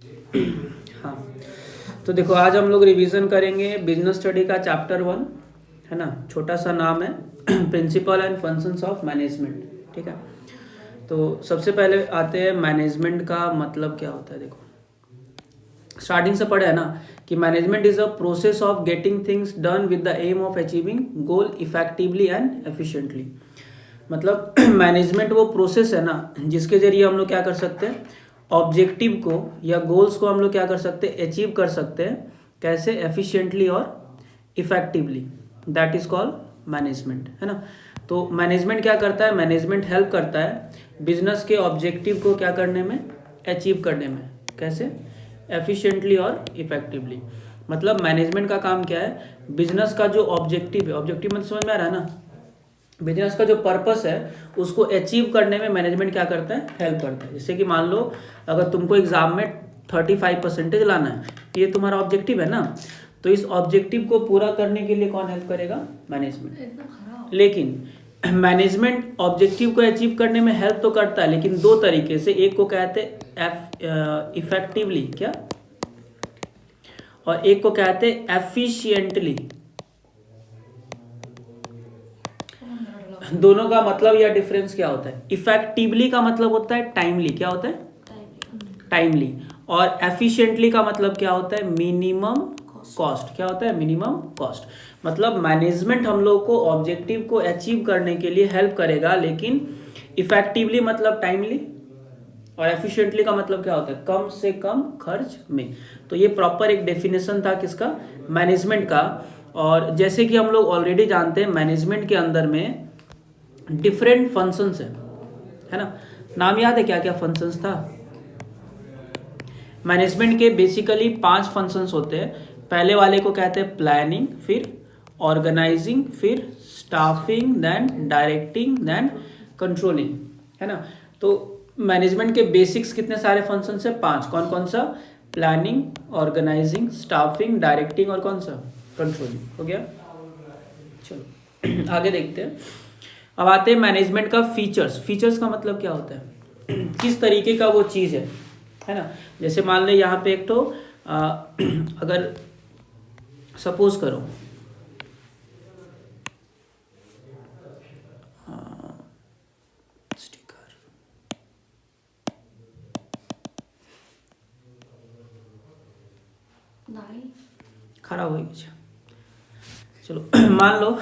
हाँ, तो देखो आज हम लोग रिवीजन करेंगे बिजनेस स्टडी का चैप्टर 1, है ना। छोटा सा नाम है principle and functions of management, ठीक है। तो सबसे पहले आते हैं मैनेजमेंट का मतलब क्या होता है। देखो स्टार्टिंग से पढ़े है ना कि management is a process of getting things done with the aim of achieving goal effectively and efficiently. मतलब मैनेजमेंट वो प्रोसेस है ना जिसके जरिए हम लोग क्या कर सकते हैं, ऑब्जेक्टिव को या गोल्स को हम लोग क्या कर सकते हैं, अचीव कर सकते हैं। कैसे? एफिशिएंटली और effectively, that is called management, है ना। तो मैनेजमेंट क्या करता है, मैनेजमेंट हेल्प करता है बिजनेस के ऑब्जेक्टिव को क्या करने में, अचीव करने में। कैसे? एफिशिएंटली और इफेक्टिवली। मतलब मैनेजमेंट का काम क्या है, बिजनेस का जो ऑब्जेक्टिव है, ऑब्जेक्टिव मतलब समझ में आ रहा है ना, बिजनेस का जो पर्पस है उसको अचीव करने में मैनेजमेंट क्या करता है, हेल्प करता है। जैसे कि मान लो अगर तुमको एग्जाम में 35% लाना है, ये तुम्हारा ऑब्जेक्टिव है ना, तो इस ऑब्जेक्टिव को पूरा करने के लिए कौन हेल्प करेगा, मैनेजमेंट। लेकिन मैनेजमेंट ऑब्जेक्टिव को अचीव करने में हेल्प तो करता है, लेकिन दो तरीके से। एक को कहते हैं इफेक्टिवली क्या, और एक को कहते हैं एफिशिएंटली। दोनों का मतलब या डिफरेंस क्या होता है? इफेक्टिवली का मतलब होता है टाइमली, क्या होता है, टाइमली। और एफिशिएंटली का मतलब क्या होता है, मिनिमम कॉस्ट। क्या होता है, मिनिमम कॉस्ट। मतलब मैनेजमेंट हम लोग को ऑब्जेक्टिव को अचीव करने के लिए हेल्प करेगा, लेकिन इफेक्टिवली मतलब टाइमली, और एफिशिएंटली का मतलब क्या होता है, कम से कम खर्च में। तो ये प्रॉपर एक डेफिनेशन था किसका, मैनेजमेंट का। और जैसे कि हम लोग ऑलरेडी जानते हैं मैनेजमेंट के अंदर में डिफरेंट फंक्शंस है ना। नाम याद है क्या क्या फंक्शंस था? मैनेजमेंट के बेसिकली 5 फंक्शंस होते हैं। पहले वाले को कहते हैं प्लानिंग, फिर ऑर्गेनाइजिंग, फिर staffing, then directing, then controlling, है ना। तो मैनेजमेंट के बेसिक्स कितने सारे फंक्शंस है, 5। कौन कौन सा? प्लानिंग, ऑर्गेनाइजिंग, स्टाफिंग, डायरेक्टिंग और कौन सा, कंट्रोलिंग। हो गया। चलो आगे देखते हैं। अब आते हैं मैनेजमेंट का फीचर्स। फीचर्स का मतलब क्या होता है, किस तरीके का वो चीज़ है ना। जैसे मान ले यहाँ पे एक तो अगर सपोज करो स्टिकर खराब हो गया। चलो मान लो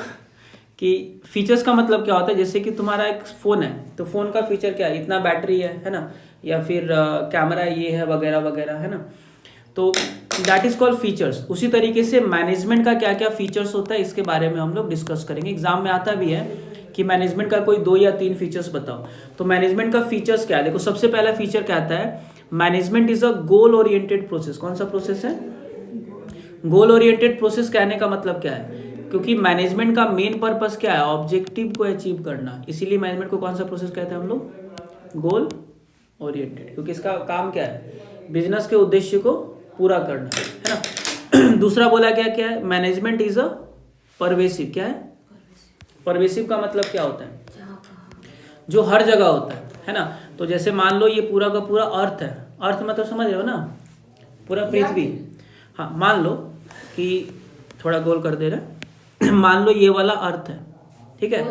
कि फीचर्स का मतलब क्या होता है, जैसे कि तुम्हारा एक फ़ोन है, तो फ़ोन का फीचर क्या है, इतना बैटरी है ना, या फिर कैमरा ये है वगैरह वगैरह, है ना। तो दैट इज कॉल्ड फीचर्स। उसी तरीके से मैनेजमेंट का क्या क्या फीचर्स होता है, इसके बारे में हम लोग डिस्कस करेंगे। एग्जाम में आता भी है कि मैनेजमेंट का कोई 2 या 3 फीचर्स बताओ। तो मैनेजमेंट का फीचर्स क्या है, देखो सबसे पहला फीचर क्या आता है, management is a goal oriented process. कौन सा प्रोसेस है, गोल ओरिएंटेड प्रोसेस। कहने का मतलब क्या है, क्योंकि मैनेजमेंट का मेन पर्पस क्या है, ऑब्जेक्टिव को अचीव करना, इसीलिए मैनेजमेंट को कौन सा प्रोसेस कहते हैं हम लोग, गोल ओरिएंटेड। क्योंकि इसका काम क्या है, बिजनेस के उद्देश्य को पूरा करना, है ना। दूसरा बोला क्या क्या है, मैनेजमेंट इज अ परवेसिव। क्या है, परवेसिव का मतलब क्या होता है, जो हर जगह होता है ना। तो जैसे मान लो ये पूरा का पूरा अर्थ है, अर्थ मतलब समझ रहे हो ना, पूरा पृथ्वी। हाँ मान लो कि थोड़ा गोल कर दे रहे मान लो ये वाला अर्थ है, ठीक है।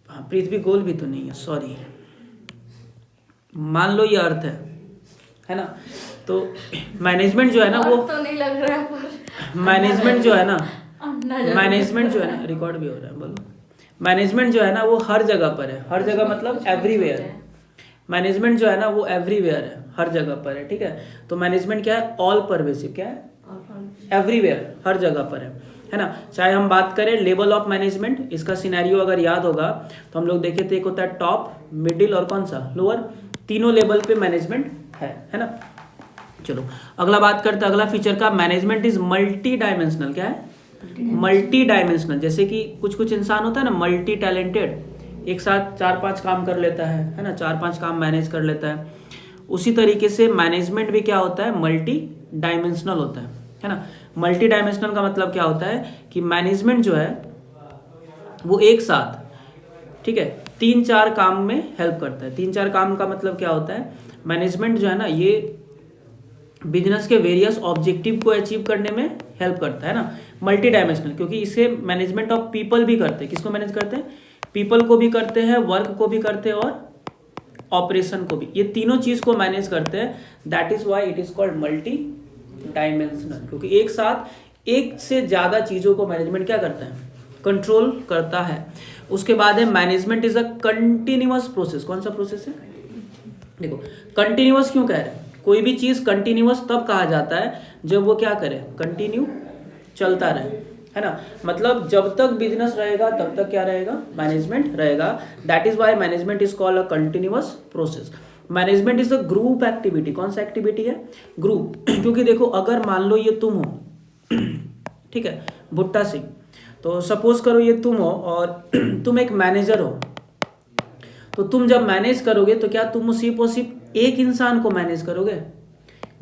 हाँ पृथ्वी गोल भी तो नहीं है, सॉरी। मान लो ये अर्थ है ना। तो मैनेजमेंट जो है ना वो तो नहीं लग रहा है पर मैनेजमेंट जो है ना, मैनेजमेंट जो है ना, रिकॉर्ड भी हो रहा है, बोलो। मैनेजमेंट जो है ना वो हर जगह पर है, हर जगह मतलब एवरीवेयर। मैनेजमेंट जो है ना वो एवरीवेयर है, हर जगह पर है, ठीक है। तो मैनेजमेंट क्या है, ऑल परवेसिव। क्या है, एवरीवेयर, हर जगह पर है ना। चाहे हम बात करें लेवल ऑफ मैनेजमेंट, इसका सिनेरियो अगर याद होगा तो हम लोग देखे थे, एक होता है टॉप, मिडिल और कौन सा, लोअर। तीनों लेवल पे मैनेजमेंट है ना। चलो अगला बात करते हैं, अगला फीचर का, मैनेजमेंट इज मल्टी डायमेंशनल। क्या है, मल्टी डायमेंशनल। जैसे कि कुछ कुछ इंसान होता है ना मल्टी टैलेंटेड, एक साथ 4-5 काम कर लेता है ना, 4-5 काम मैनेज कर लेता है। उसी तरीके से मैनेजमेंट भी क्या होता है, मल्टी डायमेंशनल होता है ना। मल्टी डायमेंशनल का मतलब क्या होता है कि मैनेजमेंट जो है वो एक साथ, ठीक है, 3-4 काम में हेल्प करता है। 3-4 काम का मतलब क्या होता है, मैनेजमेंट जो है ना ये बिजनेस के वेरियस ऑब्जेक्टिव को अचीव करने में हेल्प करता है ना। मल्टी डायमेंशनल, क्योंकि इसे मैनेजमेंट ऑफ पीपल भी करते हैं। किसको मैनेज करते हैं? पीपल को भी करते हैं, वर्क को भी करते हैं और ऑपरेशन को भी। ये तीनों चीज को मैनेज करते हैं। That is why it is called multi dimensional, क्योंकि एक साथ एक से ज्यादा चीजों को मैनेजमेंट क्या करता है? कंट्रोल करता है। उसके बाद है management is a continuous process. कौन सा प्रोसेस है? देखो कंटिन्यूअस क्यों कह रहे हैं? कोई भी चीज कंटिन्यूअस तब कहा जाता है जब वो क्या करे? कंटिन्यू चलता रहे, है ना। मतलब जब तक बिजनेस रहेगा तब तक क्या रहेगा? मैनेजमेंट रहेगा। That is why management is called a continuous process. Management is a group activity. कौन सा एक्टिविटी है? ग्रुप। क्योंकि देखो अगर मान लो ये तुम हो, ठीक है, भुट्टा सिंह, तो सपोज करो ये तुम हो और तुम एक मैनेजर हो, तो तुम जब मैनेज करोगे तो क्या तुम सिर्फ और सिर्फ एक इंसान को मैनेज करोगे?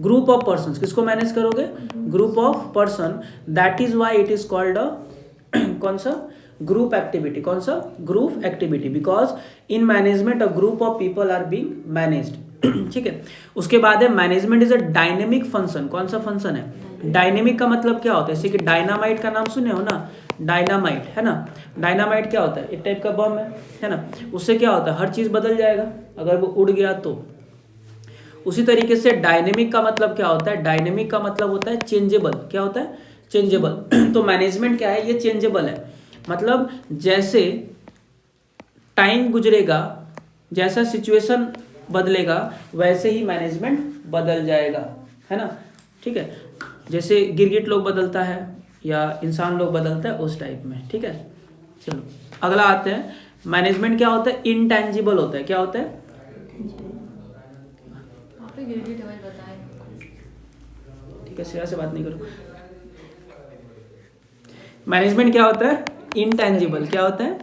Group of person. किसको मैनेज करोगे? Group of person. That is why it is called a कौन सा? Group activity. कौन सा? Group activity. Because in management a group of people are being managed. ठीक है। उसके बाद है management is a dynamic function. कौन सा फंक्शन है? डायनेमिक का मतलब क्या होता है? जैसे कि डायनामाइट का नाम सुने हो ना, डायनामाइट, है ना। डायनामाइट क्या होता है? एक टाइप का बम है ना। उससे क्या होता है? हर चीज बदल जाएगा अगर वो उड़ गया तो। उसी तरीके से डायनेमिक का मतलब क्या होता है? डायनेमिक का मतलब होता है चेंजेबल। क्या होता है? चेंजेबल। तो मैनेजमेंट क्या है? ये चेंजेबल है। मतलब जैसे टाइम गुजरेगा, जैसा सिचुएशन बदलेगा, वैसे ही मैनेजमेंट बदल जाएगा, है ना। ठीक है। जैसे गिरगिट लोग बदलता है या इंसान लोग बदलता है, उस टाइप में। ठीक है। चलो अगला आते हैं। मैनेजमेंट क्या होता है? इनटैंजिबल होता है। क्या होता है? ठीक है, सिरा से बात नहीं करो। मैनेजमेंट क्या होता है? इनटैंजिबल। क्या होता है?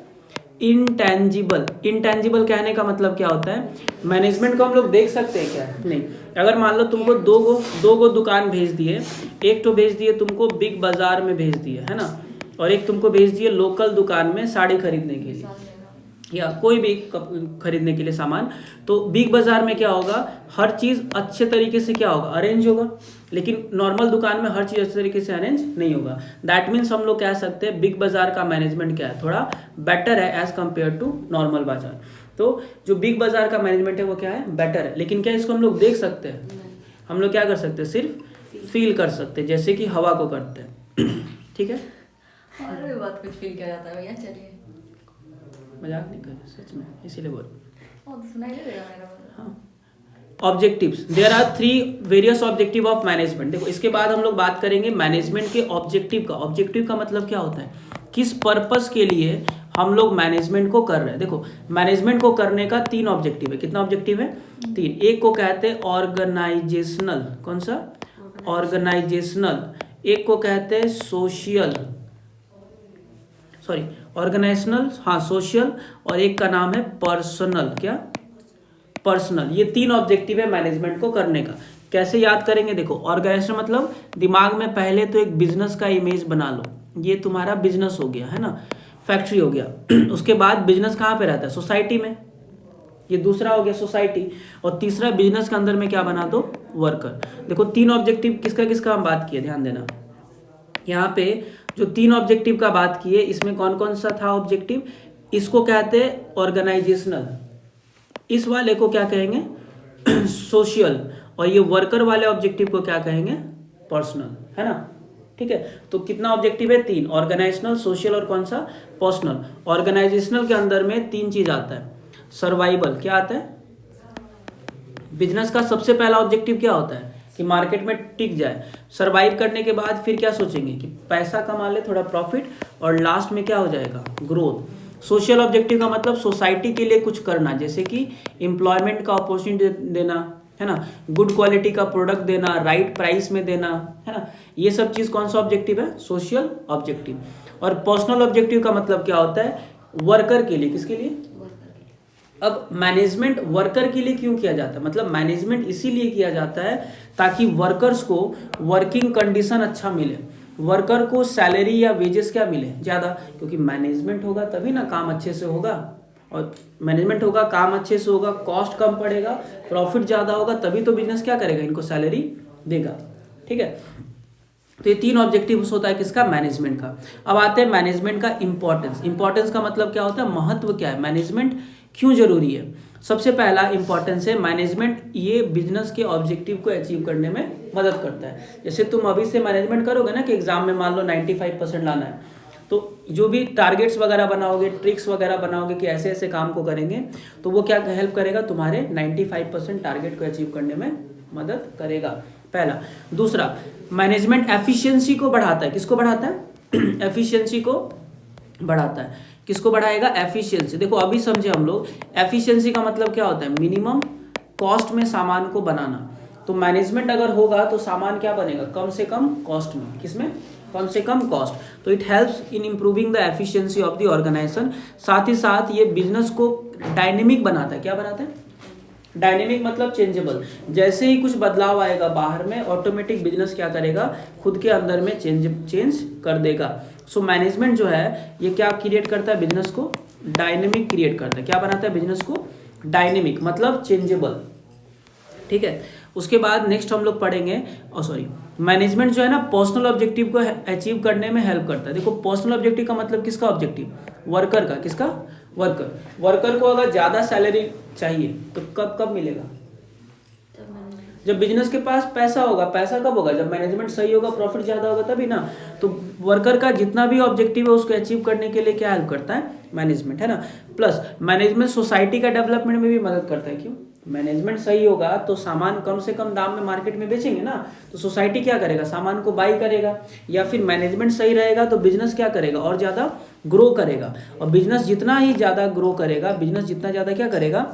इनटैंजिबल। इनटैंजिबल कहने का मतलब क्या होता है? मैनेजमेंट को हम लोग देख सकते हैं क्या? नहीं। अगर मान लो तुमको दो गो दुकान भेज दिए, एक तो भेज दिए तुमको बिग बाजार में भेज दिए, है ना, और एक तुमको भेज दिए लोकल दुकान में साड़ी खरीदने के लिए या कोई भी खरीदने के लिए सामान। तो बिग बाजार में क्या होगा? हर चीज़ अच्छे तरीके से क्या होगा? अरेंज होगा। लेकिन नॉर्मल दुकान में हर चीज़ अच्छे तरीके से अरेंज नहीं होगा। दैट मीन्स हम लोग कह सकते हैं बिग बाजार का मैनेजमेंट क्या है? थोड़ा बेटर है एज कम्पेयर टू नॉर्मल बाजार। तो जो बिग बाजार का मैनेजमेंट है वो क्या है? बेटर है। लेकिन क्या इसको हम लोग देख सकते हैं? हम लोग क्या कर सकते हैं? सिर्फ फील कर सकते हैं, जैसे कि हवा को करते हैं। ठीक है। और भी बहुत कुछ फील किया जाता है भैया। चलिए मजाक नहीं कर रहे, सच में, इसीलिए बोल। सुनाई नहीं देगा मेरा। हाँ। Objectives. There are 3 various objective of management. देखो इसके बाद हम लोग बात करेंगे मैनेजमेंट के ऑब्जेक्टिव का। ऑब्जेक्टिव का मतलब क्या होता है? किस पर्पस के लिए हम लोग मैनेजमेंट को कर रहे हैं। देखो मैनेजमेंट को करने का 3 ऑब्जेक्टिव है। कितना ऑब्जेक्टिव है? 3। एक को कहते हैं ऑर्गेनाइजेशनल। कौन सा? ऑर्गेनाइजेशनल। एक को कहते हैं सोशल, सॉरी ऑर्गेनाइजेशनल, हाँ सोशल, और एक का नाम है पर्सनल। क्या? पर्सनल। ये 3 ऑब्जेक्टिव है मैनेजमेंट को करने का। कैसे याद करेंगे? देखो ऑर्गेनाइजेशन मतलब दिमाग में पहले तो एक बिजनेस का इमेज बना लो। ये तुम्हारा बिजनेस हो गया, है ना, फैक्ट्री हो गया। उसके बाद बिजनेस कहाँ पे रहता है? सोसाइटी में। ये दूसरा हो गया सोसाइटी। और तीसरा बिजनेस के अंदर में क्या बना दो? वर्कर। देखो 3 ऑब्जेक्टिव किसका किसका हम बात किए, ध्यान देना। यहाँ पे जो 3 ऑब्जेक्टिव का बात किए, इसमें कौन कौन सा था ऑब्जेक्टिव? इसको कहते हैं ऑर्गेनाइजेशनल, इस वाले को क्या कहेंगे? सोशल, और ये वर्कर वाले ऑब्जेक्टिव को क्या कहेंगे? पर्सनल, है ना। ठीक है। तो कितना ऑब्जेक्टिव है? 3। ऑर्गेनाइजेशनल, सोशल और कौन सा? पर्सनल। ऑर्गेनाइजेशनल के अंदर में 3 चीज आता है। सर्वाइवल। क्या आता है? बिजनेस का सबसे पहला ऑब्जेक्टिव क्या होता है? कि मार्केट में टिक जाए। सर्वाइव करने के बाद फिर क्या सोचेंगे? कि पैसा कमा ले, थोड़ा प्रॉफिट, और लास्ट में क्या हो जाएगा? ग्रोथ। सोशल ऑब्जेक्टिव का मतलब सोसाइटी के लिए कुछ करना, जैसे कि एम्प्लॉयमेंट का अपॉर्चुनिटी देना, है ना, गुड क्वालिटी का प्रोडक्ट देना, राइट प्राइस में देना, है ना। ये सब चीज़ कौन सा ऑब्जेक्टिव है? Social objective. और पर्सनल ऑब्जेक्टिव का मतलब क्या होता है? वर्कर के लिए। किसके लिए? अब मैनेजमेंट वर्कर के लिए क्यों किया जाता है? मतलब मैनेजमेंट इसीलिए किया जाता है ताकि वर्कर्स को वर्किंग कंडीशन अच्छा मिले, वर्कर को सैलरी या वेजेस क्या मिले? ज़्यादा। क्योंकि मैनेजमेंट होगा तभी ना काम अच्छे से होगा, और मैनेजमेंट होगा, काम अच्छे से होगा, कॉस्ट कम पड़ेगा, प्रॉफिट ज़्यादा होगा, तभी तो बिजनेस क्या करेगा? इनको सैलरी देगा। ठीक है, तो ये 3 ऑब्जेक्टिव्स होता है किसका, मैनेजमेंट का। अब आते हैं मैनेजमेंट का इंपॉर्टेंस। इंपॉर्टेंस का मतलब क्या होता है, महत्व क्या है, मैनेजमेंट क्यों जरूरी है। सबसे पहला इंपॉर्टेंस है मैनेजमेंट, ये बिजनेस के ऑब्जेक्टिव को अचीव करने में मदद करता है। जैसे तुम अभी से मैनेजमेंट करोगे ना कि एग्जाम में मान लो 95% लाना है, तो जो भी टारगेट्स वगैरह बनाओगे, ट्रिक्स वगैरह बनाओगे कि ऐसे ऐसे काम को करेंगे, तो वो क्या हेल्प करेगा, तुम्हारे 95% टारगेट को अचीव करने में मदद करेगा, पहला। दूसरा, मैनेजमेंट एफिशिएंसी को बढ़ाता है। किसको बढ़ाता है, एफिशिएंसी को बढ़ाता है। किसको बढ़ाएगा, एफिशिएंसी। देखो अभी समझे हम लोग, एफिशिएंसी का मतलब क्या होता है, मिनिमम कॉस्ट में सामान को बनाना। तो मैनेजमेंट अगर होगा तो सामान क्या बनेगा, कम से कम कॉस्ट में। किसमें, कम से कम कॉस्ट। तो it helps in improving the efficiency of the organisation. साथ ही साथ ये बिजनेस को डायनेमिक बनाता है। क्या बनाता है, डायनेमिक मतलब चेंजेबल। जैसे ही कुछ बदलाव आएगा बाहर में, ऑटोमेटिक बिजनेस क्या करेगा, खुद के अंदर में चेंज कर देगा। सो मैनेजमेंट जो है ये क्या क्रिएट करता है, बिजनेस को डायनेमिक क्रिएट करता है। क्या बनाता है, बिजनेस को डायनेमिक मतलब चेंजेबल। ठीक है, उसके बाद नेक्स्ट हम लोग पढ़ेंगे, मैनेजमेंट जो है ना पर्सनल ऑब्जेक्टिव को अचीव करने में हेल्प करता है। देखो पर्सनल ऑब्जेक्टिव का मतलब किसका ऑब्जेक्टिव, वर्कर का। किसका, वर्कर को अगर ज़्यादा सैलरी चाहिए तो कब मिलेगा, जब बिजनेस के पास पैसा होगा। पैसा कब होगा, जब मैनेजमेंट सही होगा, प्रॉफिट ज़्यादा होगा तभी ना। तो वर्कर का जितना भी ऑब्जेक्टिव है उसको अचीव करने के लिए क्या हेल्प करता है, मैनेजमेंट, है ना। प्लस मैनेजमेंट सोसाइटी का डेवलपमेंट में भी मदद करता है। क्यों, मैनेजमेंट सही होगा तो सामान कम से कम दाम में मार्केट में बेचेंगे ना, तो सोसाइटी क्या करेगा, सामान को बाई करेगा। या फिर मैनेजमेंट सही रहेगा तो बिजनेस क्या करेगा, और ज़्यादा ग्रो करेगा। और बिजनेस जितना ही ज़्यादा ग्रो करेगा, बिजनेस जितना ज़्यादा क्या करेगा,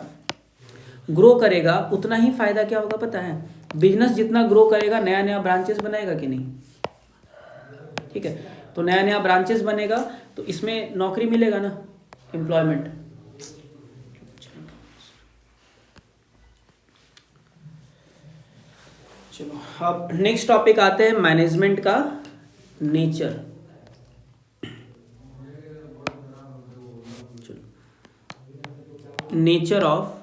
ग्रो करेगा, उतना ही फायदा क्या होगा पता है, बिजनेस जितना ग्रो करेगा नया नया ब्रांचेस बनाएगा कि नहीं। ठीक है, तो नया नया ब्रांचेस बनेगा तो इसमें नौकरी मिलेगा ना, एम्प्लॉयमेंट। चलो अब नेक्स्ट टॉपिक आते हैं मैनेजमेंट का नेचर। Nature of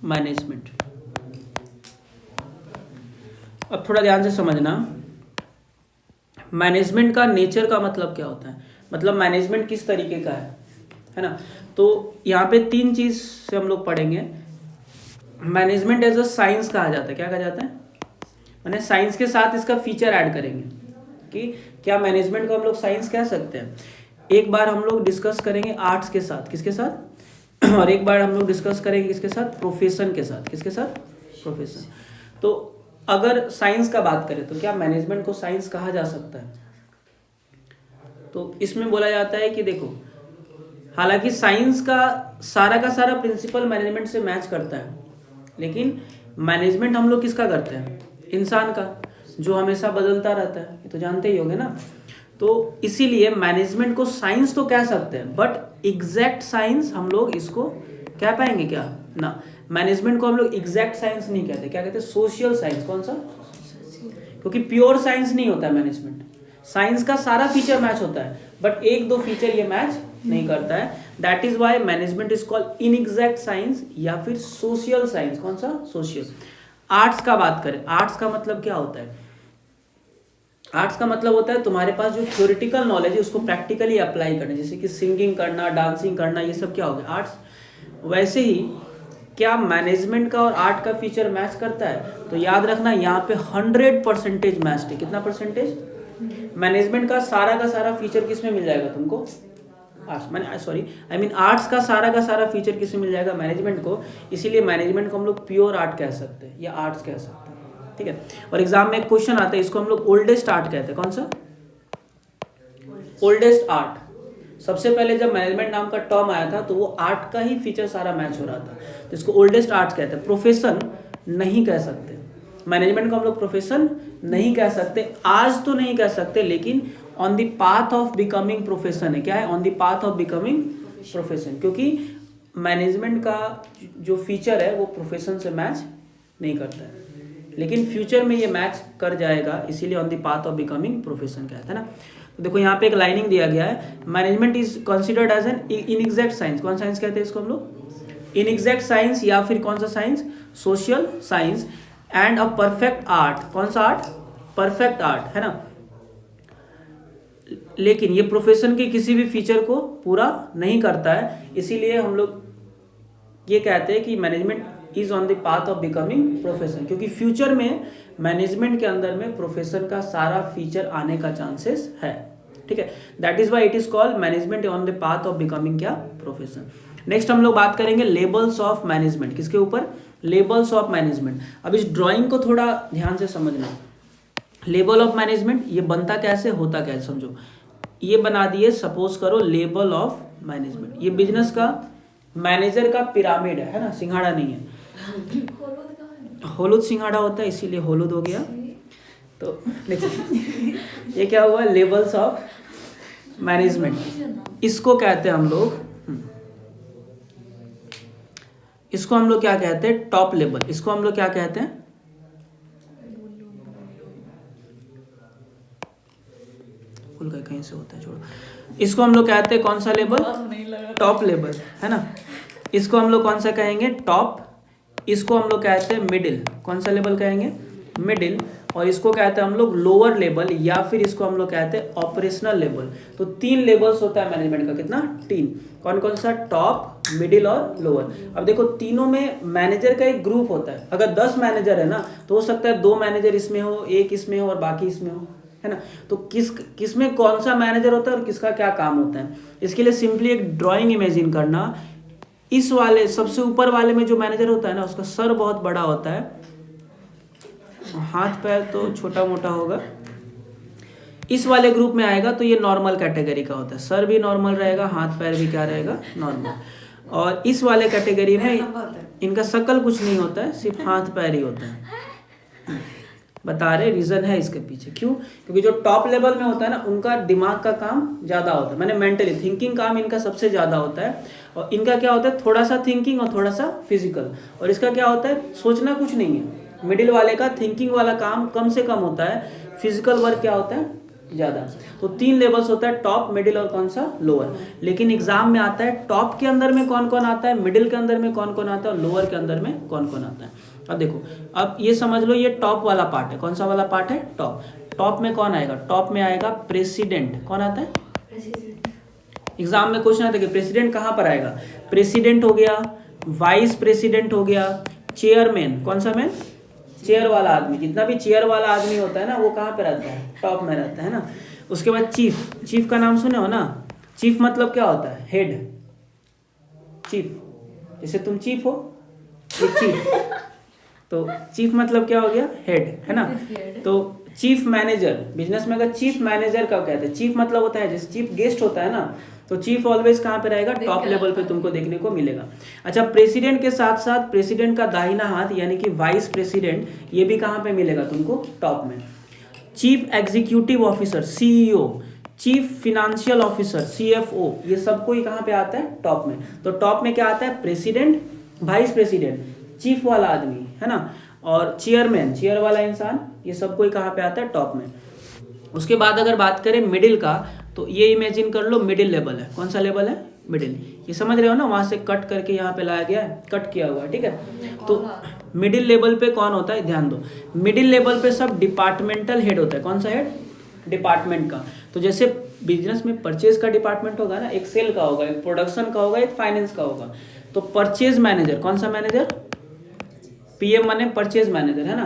management. अब थोड़ा ध्यान से समझना, मैनेजमेंट का नेचर का मतलब क्या होता है, मतलब मैनेजमेंट किस तरीके का है ना। तो यहाँ पे 3 चीज से हम लोग पढ़ेंगे। मैनेजमेंट एज अ साइंस कहा जाता है। क्या कहा जाता है, मैंने साइंस के साथ इसका फीचर ऐड करेंगे कि क्या मैनेजमेंट को हम लोग साइंस कह सकते हैं। एक बार हम लोग डिस्कस करेंगे आर्ट्स के साथ, किसके साथ, और एक बार हम लोग डिस्कस करेंगे किसके साथ, प्रोफेशन के साथ। किसके साथ, प्रोफेशन। तो अगर साइंस का बात करें तो क्या मैनेजमेंट को साइंस कहा जा सकता है, तो इसमें बोला जाता है कि देखो, हालांकि साइंस का सारा प्रिंसिपल मैनेजमेंट से मैच करता है, लेकिन मैनेजमेंट हम लोग किसका करते हैं, इंसान का, जो हमेशा बदलता रहता है, ये तो जानते ही होंगे ना। तो इसीलिए मैनेजमेंट को साइंस तो कह सकते हैं, बट एग्जैक्ट साइंस हम लोग इसको कह पाएंगे क्या ना। मैनेजमेंट को हम लोग एग्जैक्ट साइंस नहीं कहते, क्या कहते हैं, सोशल साइंस। कौन सा, क्योंकि प्योर साइंस नहीं होता है मैनेजमेंट। साइंस का सारा फीचर मैच होता है, बट 1-2 फीचर ये मैच नहीं करता है। That is why management is called inexact science या फिर सोशल साइंस। कौन सा, सोशल। आर्ट्स का बात करें, आर्ट्स का मतलब क्या होता है, आर्ट्स का मतलब होता है तुम्हारे पास जो थ्योरेटिकल नॉलेज है उसको प्रैक्टिकली अप्लाई करना, जैसे कि सिंगिंग करना, डांसिंग करना, ये सब क्या हो गया, आर्ट्स। वैसे ही क्या मैनेजमेंट का और आर्ट का फीचर मैच करता है, तो याद रखना यहाँ पे 100% मैच है। कितना परसेंटेज, मैनेजमेंट का सारा फीचर किस में मिल जाएगा तुमको, आर्ट्स का सारा फीचर किस में मिल जाएगा, मैनेजमेंट को। इसीलिए मैनेजमेंट को हम लोग प्योर आर्ट कह सकते हैं या आर्ट्स कह सकते हैं। ठीक है, और एग्जाम में एक क्वेश्चन आता है, इसको हम लोग ओल्डेस्ट आर्ट कहते हैं। कौन सा, ओल्डेस्ट आर्ट। सबसे पहले जब मैनेजमेंट नाम का टर्म आया था तो वो आर्ट का ही फीचर सारा मैच हो रहा था, तो इसको ओल्डेस्ट आर्ट कहते हैं। प्रोफेशन नहीं कह सकते, मैनेजमेंट को हम लोग प्रोफेशन नहीं कह सकते, आज तो नहीं कह सकते, लेकिन on the path of becoming profession है। क्या है, on the path of becoming profession, क्योंकि मैनेजमेंट का जो फीचर है वो प्रोफेशन से मैच नहीं करता है, लेकिन फ्यूचर में ये मैच कर जाएगा, इसीलिए on the path of becoming profession कहते हैं ना। तो देखो यहाँ पे एक लाइनिंग दिया गया है, management is considered as an inexact science. कौन साइंस कहते हैं इसको हम लोग, इनएग्जैक्ट साइंस, या फिर कौन सा science, social science, and a perfect art. कौन सा आर्ट? परफेक्ट आर्ट, है ना। लेकिन ये प्रोफेशन के किसी भी फीचर को पूरा नहीं करता है, इसीलिए हम लोग ये कहते हैं कि management is on the path of becoming profession, क्योंकि फ्यूचर में मैनेजमेंट के अंदर में प्रोफेशन का सारा फीचर आने का चांसेस है, ठीक है। That is why it is called management on the path of becoming क्या? प्रोफेशन। नेक्स्ट हम लोग बात करेंगे लेबल्स ऑफ मैनेजमेंट। किसके ऊपर? Labels of management. अब इस ड्राइंग को थोड़ा ध्यान से समझना। लेबल ऑफ मैनेजमेंट ये बनता कैसे, होता कैसे, समझो। ये बना दिए, सपोज करो लेबल ऑफ मैनेजमेंट, ये बिजनेस का मैनेजर का पिरामिड है ना, सिंघाड़ा नहीं है। होलुद सिंघाड़ा होता है, इसीलिए होलुद हो गया। तो ये क्या हुआ? Labels of management. इसको कहते हैं हम लोग, इसको हम लोग क्या कहते हैं? Top level. इसको हम लोग क्या कहते हैं? कहीं से होता है, छोड़ो। इसको हम लोग कहते हैं कौन सा लेवल? टॉप लेवल, है ना। इसको हम लोग कौन सा कहेंगे? टॉप। इसको हम लोग कहते हैं मिडिल। कौन सा लेवल कहेंगे? मिडिल। और इसको कहते हैं हम लोग लोअर लेवल, या फिर इसको हम लोग कहते हैं ऑपरेशनल लेवल। तो 3 लेवल्स होता है मैनेजमेंट का। कितना? 3। कौन कौन सा? टॉप, मिडिल और लोअर। अब देखो तीनों में मैनेजर का एक ग्रुप होता है। अगर 10 मैनेजर है ना, तो हो सकता है 2 मैनेजर इसमें हो, 1 इसमें हो और बाकी इसमें हो, है ना। तो किस में कौन सा मैनेजर होता है और किसका क्या काम होता है, इसके लिए सिंपली एक ड्राइंग इमेजिन करना। इस वाले सबसे ऊपर वाले में जो मैनेजर होता है ना, उसका सर बहुत बड़ा होता है, हाथ पैर तो छोटा मोटा होगा। इस वाले ग्रुप में आएगा तो ये नॉर्मल कैटेगरी का होता है, सर भी नॉर्मल रहेगा, हाथ पैर भी क्या रहेगा? नॉर्मल। और इस वाले कैटेगरी में इनका शक्ल कुछ नहीं होता है, सिर्फ हाथ पैर ही होता है। बता रहे रीजन है इसके पीछे, क्यों? क्योंकि जो टॉप लेवल में होता है ना, उनका दिमाग का काम ज़्यादा होता है, मैंने मेंटली थिंकिंग काम इनका सबसे ज़्यादा होता है। और इनका क्या होता है? थोड़ा सा थिंकिंग और थोड़ा सा फिजिकल। और इसका क्या होता है? सोचना कुछ नहीं है। मिडिल वाले का थिंकिंग वाला काम कम से कम होता है, फिजिकल वर्क क्या होता है? ज़्यादा। तो 3 लेवल्स होता है, टॉप, मिडिल और कौन सा? लोअर। लेकिन एग्जाम में आता है टॉप के अंदर में कौन कौन आता है, मिडिल के अंदर में कौन कौन आता है और लोअर के अंदर में कौन कौन आता है। अब देखो, अब ये समझ लो, ये टॉप वाला पार्ट है। कौन सा वाला पार्ट है? टॉप। टॉप में कौन आएगा? टॉप में आएगा प्रेसिडेंट। कौन आता है? एग्जाम में क्वेश्चन आता है कि प्रेसिडेंट कहाँ पर आएगा? प्रेसिडेंट हो गया, वाइस प्रेसिडेंट हो गया, चेयरमैन। कौन सा मैन? चेयर वाला आदमी। जितना भी चेयर वाला आदमी होता है ना, वो कहाँ पे रहता है? टॉप में रहता है ना। उसके बाद चीफ। चीफ का नाम सुने हो ना? चीफ मतलब क्या होता है? हेड। चीफ, जैसे तुम चीफ हो, ये चीफ। तो चीफ मतलब क्या हो गया? हेड, है ना। तो चीफ मैनेजर, बिजनेस में अगर चीफ मैनेजर का कहते हैं, चीफ मतलब होता है जैसे चीफ गेस्ट होता है ना, तो चीफ ऑलवेज कहाँ पे रहेगा? टॉप लेवल पे तुमको देखने को मिलेगा। अच्छा, प्रेसिडेंट के साथ साथ प्रेसिडेंट का दाहिना हाथ यानी कि वाइस प्रेसिडेंट, ये भी कहाँ पे मिलेगा तुमको? टॉप में। Chief executive officer, CEO, chief financial officer, CFO, ये सब कोई कहाँ पे आता है? टॉप में। तो टॉप में क्या आता है? प्रेसिडेंट, वाइस प्रेसिडेंट, चीफ वाला आदमी, है ना, और चेयरमैन, चेयर वाला इंसान, ये सब कोई कहाँ पे आता है? टॉप में। उसके बाद अगर बात करें मिडिल का, तो ये इमेजिन कर लो मिडिल लेवल है। कौन सा लेवल है? मिडिल। ये समझ रहे हो ना, वहाँ से कट करके यहाँ पे लाया गया है, कट किया हुआ है, ठीक है। तो मिडिल लेवल पे कौन होता है? ध्यान दो, मिडिल लेवल पे सब डिपार्टमेंटल हेड होता है। कौन सा हेड? डिपार्टमेंट का। तो जैसे बिजनेस में परचेज का डिपार्टमेंट होगा ना, एक सेल का होगा, एक प्रोडक्शन का होगा, एक फाइनेंस का होगा। तो परचेज मैनेजर, कौन सा मैनेजर? पीएम माने परचेज मैनेजर, है ना,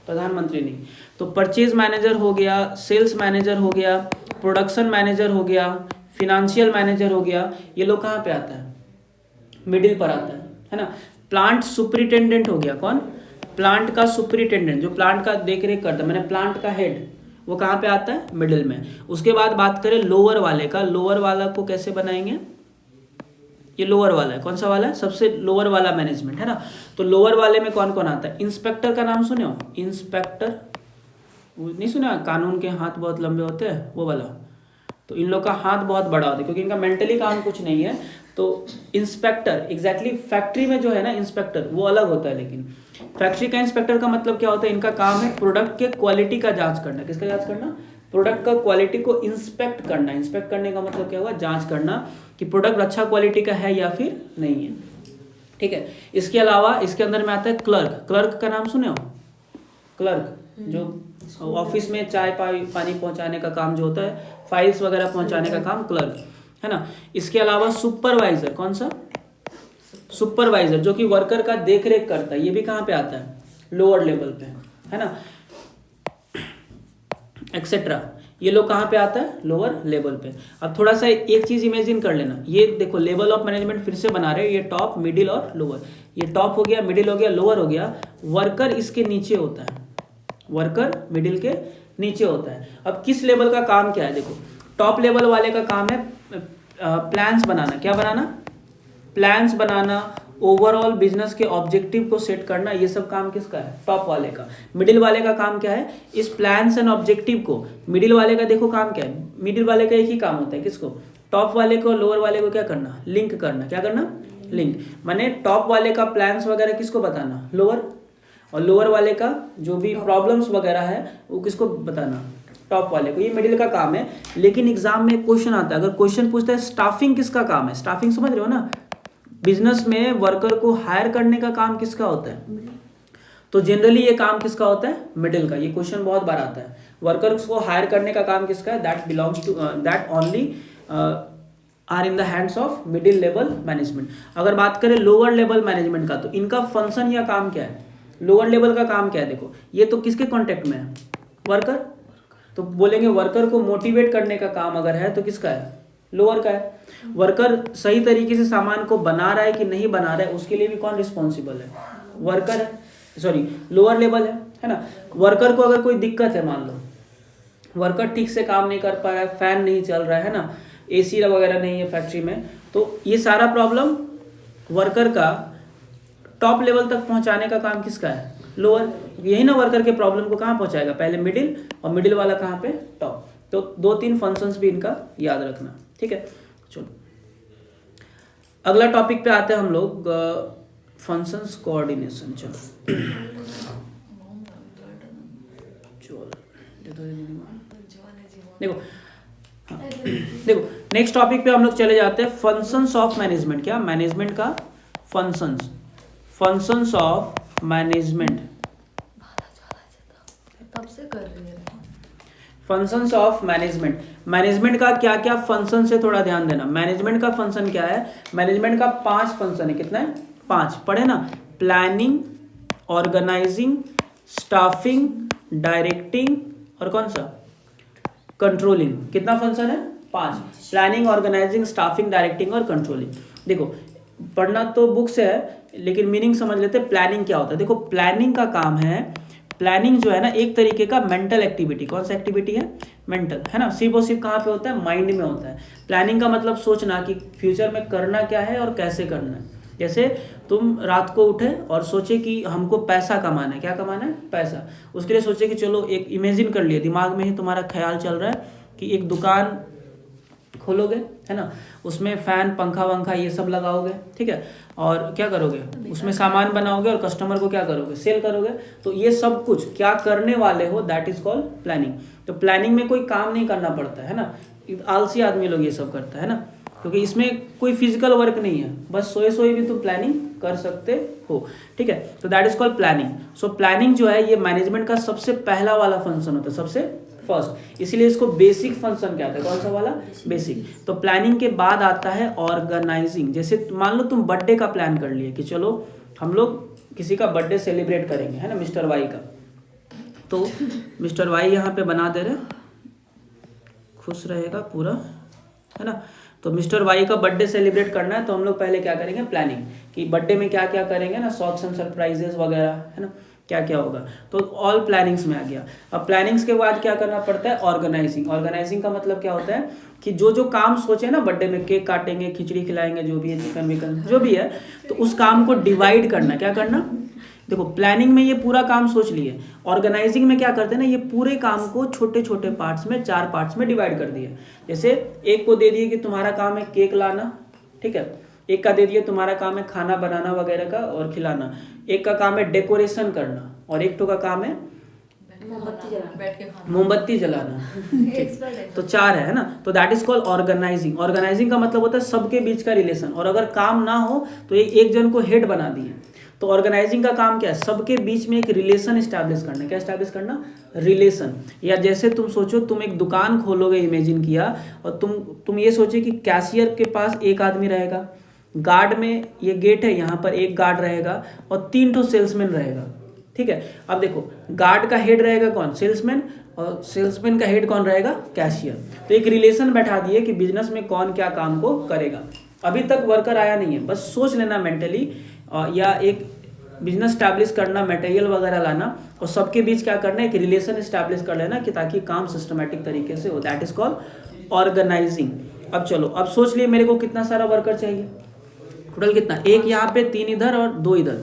प्रधानमंत्री नहीं। तो परचेज मैनेजर हो गया, सेल्स मैनेजर हो गया, प्रोडक्शन मैनेजर हो गया, फिनेंशियल मैनेजर हो गया, ये लोग कहाँ पे आता है? मिडिल पर आता है ना। प्लांट सुपरिटेंडेंट हो गया, कौन? प्लांट का सुपरिटेंडेंट, जो प्लांट का देख रेख करता है, मैंने प्लांट का हेड, वो कहाँ पे आता है? मिडिल में। उसके बाद बात करें लोअर वाले का, लोअर वाला को कैसे बनाएंगे? ये लोअर वाला है। कौन सा वाला है? सबसे लोअर वाला मैनेजमेंट, है ना। तो लोअर वाले में कौन कौन आता है? इंस्पेक्टर का नाम सुने हो? इंस्पेक्टर, नहीं सुना? कानून के हाथ बहुत लंबे होते हैं, वो वाला। तो इन लोग का हाथ बहुत बड़ा होता है क्योंकि इनका मेंटली काम कुछ नहीं है। तो इंस्पेक्टर, एग्जैक्टली फैक्ट्री में जो है ना इंस्पेक्टर, वो अलग होता है। लेकिन फैक्ट्री का इंस्पेक्टर का मतलब क्या होता है? इनका काम है प्रोडक्ट के क्वालिटी का जांच करना। किसका जांच करना? प्रोडक्ट का क्वालिटी को इंस्पेक्ट करना। इंस्पेक्ट करने का मतलब क्या हुआ? जांच करना कि प्रोडक्ट अच्छा क्वालिटी का है या फिर नहीं है, ठीक है। इसके अलावा इसके अंदर में आता है क्लर्क। क्लर्क का नाम सुने हो? क्लर्क जो ऑफिस में चाय पानी पहुंचाने का काम जो होता है, फाइल्स वगैरह पहुंचाने का काम क्लर्क, है ना। इसके अलावा सुपरवाइजर, कौन सा? सुपरवाइजर, जो कि वर्कर का देख रेख करता है, ये भी कहाँ पे आता है? लोअर लेवल पे, है ना, एक्सेट्रा। ये लोग कहाँ पे आता है? लोअर लेवल पे। अब थोड़ा सा एक चीज इमेजिन कर लेना, ये देखो लेवल ऑफ मैनेजमेंट फिर से बना रहे हैं, ये टॉप, मिडिल और लोअर। ये टॉप हो गया, मिडिल हो गया, लोअर हो गया। वर्कर इसके नीचे होता है, वर्कर मिडिल के नीचे होता है। अब किस लेवल का काम क्या है? देखो टॉप लेवल वाले का काम है प्लान्स बनाना। क्या बनाना? प्लान्स बनाना, ओवरऑल बिजनेस के ऑब्जेक्टिव को सेट करना, ये सब काम किसका है? टॉप वाले का। मिडिल वाले का काम क्या है? इस प्लान्स एंड ऑब्जेक्टिव को, मिडिल वाले का देखो काम क्या है? मिडिल वाले का एक ही काम होता है, किसको? टॉप वाले को लोअर वाले को क्या करना? लिंक करना। क्या करना? लिंक। माने टॉप वाले का प्लान्स वगैरह किसको बताना? लोअर। और लोअर वाले का जो भी प्रॉब्लम्स वगैरह है वो किसको बताना? टॉप वाले को। ये मिडिल का काम है। लेकिन एग्जाम में क्वेश्चन आता है, अगर क्वेश्चन पूछता है स्टाफिंग किसका काम है? स्टाफिंग समझ रहे हो ना? बिजनेस में वर्कर को हायर करने का काम किसका होता है? तो जनरली ये काम किसका होता है? मिडिल का। ये क्वेश्चन बहुत बार आता है, वर्कर्स को हायर करने का काम किसका है? That belongs to that only are in the hands of middle level management. अगर बात करें लोअर लेवल मैनेजमेंट का, तो इनका फंक्शन या काम क्या है? लोअर लेवल का काम क्या है? देखो ये तो किसके कॉन्टेक्ट में है? वर्कर। तो बोलेंगे वर्कर को मोटिवेट करने का काम अगर है तो किसका है? लोअर का है। वर्कर सही तरीके से सामान को बना रहा है कि नहीं बना रहा है, उसके लिए भी कौन रिस्पॉन्सिबल है? वर्कर है, सॉरी लोअर लेवल है ना। वर्कर को अगर कोई दिक्कत है, मान लो वर्कर ठीक से काम नहीं कर पा रहा है, फैन नहीं चल रहा है ना, एसी वगैरह नहीं है फैक्ट्री में, तो ये सारा प्रॉब्लम वर्कर का टॉप लेवल तक पहुंचाने का काम किसका है? लोअर। यही ना वर्कर के प्रॉब्लम को कहाँ पहुंचाएगा? पहले मिडिल, और मिडिल वाला कहाँ पे? टॉप। तो 2-3 फंक्शंस भी इनका याद रखना, ठीक है। चलो अगला टॉपिक पे आते हैं हम लोग, फंक्शंस कोऑर्डिनेशन। चलो देखो देखो नेक्स्ट टॉपिक पे हम लोग चले जाते हैं, फंक्शंस ऑफ मैनेजमेंट। क्या? मैनेजमेंट का फंक्शंस, फंक्शंस ऑफ मैनेजमेंट। तब से कर रही है। Functions of management. मैनेजमेंट का क्या क्या फंक्शन है थोड़ा ध्यान देना। मैनेजमेंट का फंक्शन क्या है? मैनेजमेंट का 5 फंक्शन है। कितना है? 5 पढ़े ना। प्लानिंग, ऑर्गेनाइजिंग, स्टाफिंग, डायरेक्टिंग और कौन सा? कंट्रोलिंग। कितना फंक्शन है? 5। प्लानिंग, ऑर्गेनाइजिंग, स्टाफिंग, डायरेक्टिंग और कंट्रोलिंग। देखो पढ़ना तो बुक से है, लेकिन मीनिंग समझ लेते हैं। प्लानिंग क्या होता है? देखो प्लानिंग का काम है, प्लानिंग जो है ना एक तरीके का मेंटल एक्टिविटी। कौन सा एक्टिविटी है? मेंटल, है ना। सिर्फ और सिर्फ कहाँ पे होता है? माइंड में होता है। प्लानिंग का मतलब सोचना कि फ्यूचर में करना क्या है और कैसे करना है। जैसे तुम रात को उठे और सोचे कि हमको पैसा कमाना है। क्या कमाना है? पैसा। उसके लिए सोचे कि चलो एक इमेजिन कर लिए, दिमाग में ही तुम्हारा ख्याल चल रहा है कि एक दुकान खोलोगे, है ना, उसमें फैन, पंखा वंखा ये सब लगाओगे, ठीक है, और क्या करोगे? उसमें सामान बनाओगे और कस्टमर को क्या करोगे? सेल करोगे। तो ये सब कुछ क्या करने वाले हो, दैट इज कॉल्ड प्लानिंग। तो प्लानिंग में कोई काम नहीं करना पड़ता है ना, आलसी आदमी लोग ये सब करता है ना, क्योंकि इसमें कोई फिजिकल वर्क नहीं है, बस सोए सोए भी तुम प्लानिंग कर सकते हो, ठीक है। तो that is called planning. So planning जो है ये मैनेजमेंट का सबसे पहला वाला फंक्शन होता है, सबसे फर्स्ट, इसीलिए इसको बेसिक फंक्शन कहते हैं। कौन सा वाला? बेसिक। तो प्लानिंग के बाद आता है ऑर्गेनाइजिंग। जैसे मान लो तुम बर्थडे का प्लान कर लिए कि चलो हम लोग किसी का बर्थडे सेलिब्रेट करेंगे, है ना, मिस्टर वाई का। तो मिस्टर वाई यहाँ पे बना दे रहे, खुश रहेगा पूरा, है ना। तो मिस्टर वाई का बर्थडे सेलिब्रेट करना है, तो हम लोग पहले क्या करेंगे? प्लानिंग, कि बर्थडे में क्या क्या करेंगे ना, शॉक्स एंड सरप्राइजेस वगैरह, है ना, क्या क्या होगा। तो ऑल प्लानिंग्स में आ गया। अब प्लानिंग्स के बाद क्या करना पड़ता है? ऑर्गेनाइजिंग। ऑर्गेनाइजिंग का मतलब क्या होता है कि जो जो काम सोचे ना, बर्थडे में केक काटेंगे, खिचड़ी खिलाएंगे, जो भी है, चिकन विकन जो भी है, तो उस काम को डिवाइड करना। क्या करना? देखो प्लानिंग में ये पूरा काम सोच लिए, ऑर्गेनाइजिंग में क्या करते हैं ना, ये पूरे काम को छोटे छोटे पार्ट्स में, 4 पार्ट्स में डिवाइड कर दिए। जैसे एक को दे दिए कि तुम्हारा काम है केक लाना, ठीक है, एक का दे दिए तुम्हारा काम है खाना बनाना वगैरह का और खिलाना, एक का काम है डेकोरेशन करना, और एक तो का काम है मोमबत्ती जलाना तो 4 है ना। तो that is called organising. Organising का मतलब होता है सबके बीच का रिलेशन, और अगर काम ना हो तो एक जन को हेड बना दिए। तो ऑर्गेनाइजिंग का काम क्या है, सबके बीच में एक रिलेशन इस्टेब्लिश करना। क्या इस्टेब्लिश करना, रिलेशन। या जैसे तुम सोचो तुम एक दुकान खोलोगे, इमेजिन किया, और तुम ये सोचे कि कैशियर के पास एक आदमी रहेगा, गार्ड में ये गेट है यहाँ पर एक गार्ड रहेगा और 3 ठो सेल्समैन रहेगा, ठीक है। अब देखो गार्ड का हेड रहेगा कौन, सेल्समैन, और सेल्समैन का हेड कौन रहेगा, कैशियर। तो एक रिलेशन बैठा दिए कि बिजनेस में कौन क्या काम को करेगा। अभी तक वर्कर आया नहीं है, बस सोच लेना मेंटली, या एक बिजनेस स्टैब्लिश करना, मटेरियल वगैरह लाना, और सबके बीच क्या करना है, एक रिलेशन स्टैब्लिश कर लेना कि ताकि काम सिस्टमेटिक तरीके से हो। That is called organising. अब चलो, अब सोच लिए मेरे को कितना सारा वर्कर चाहिए, टोटल कितना, एक यहाँ पे, 3 इधर और 2 इधर,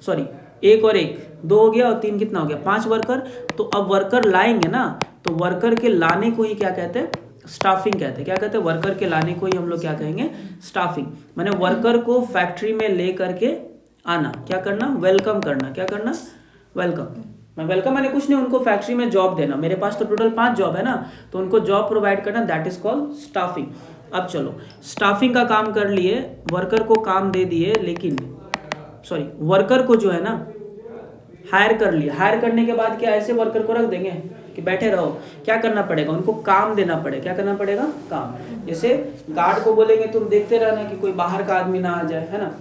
सॉरी 1 और 1 2 हो गया, और 3 कितना हो गया, 5 वर्कर। तो अब वर्कर लाएंगे ना, तो वर्कर के लाने को ही क्या कहते हैं, स्टाफिंग कहते हैं। क्या कहते हैं, वर्कर के लाने को ही हम लोग क्या कहेंगे, स्टाफिंग। माने वर्कर को फैक्ट्री में ले करके आना, क्या करना, वेलकम करना। क्या करना, वेलकम। मैं वेलकम मैंने कुछ नहीं, उनको फैक्ट्री में जॉब देना। मेरे पास तो टोटल 5 जॉब है ना, तो उनको जॉब प्रोवाइड करना, दैट इज कॉल्ड स्टाफिंग। अब चलो, स्टाफिंग का काम कर लिए, वर्कर को काम दे दिए, लेकिन सॉरी वर्कर को जो है ना हायर कर लिया। हायर करने के बाद क्या ऐसे वर्कर को रख देंगे कि बैठे रहो, क्या करना पड़ेगा, उनको काम देना पड़ेगा। क्या करना पड़ेगा, काम। जैसे गार्ड को बोलेंगे तुम देखते रहना कि कोई बाहर का आदमी ना आ जाए, है ना।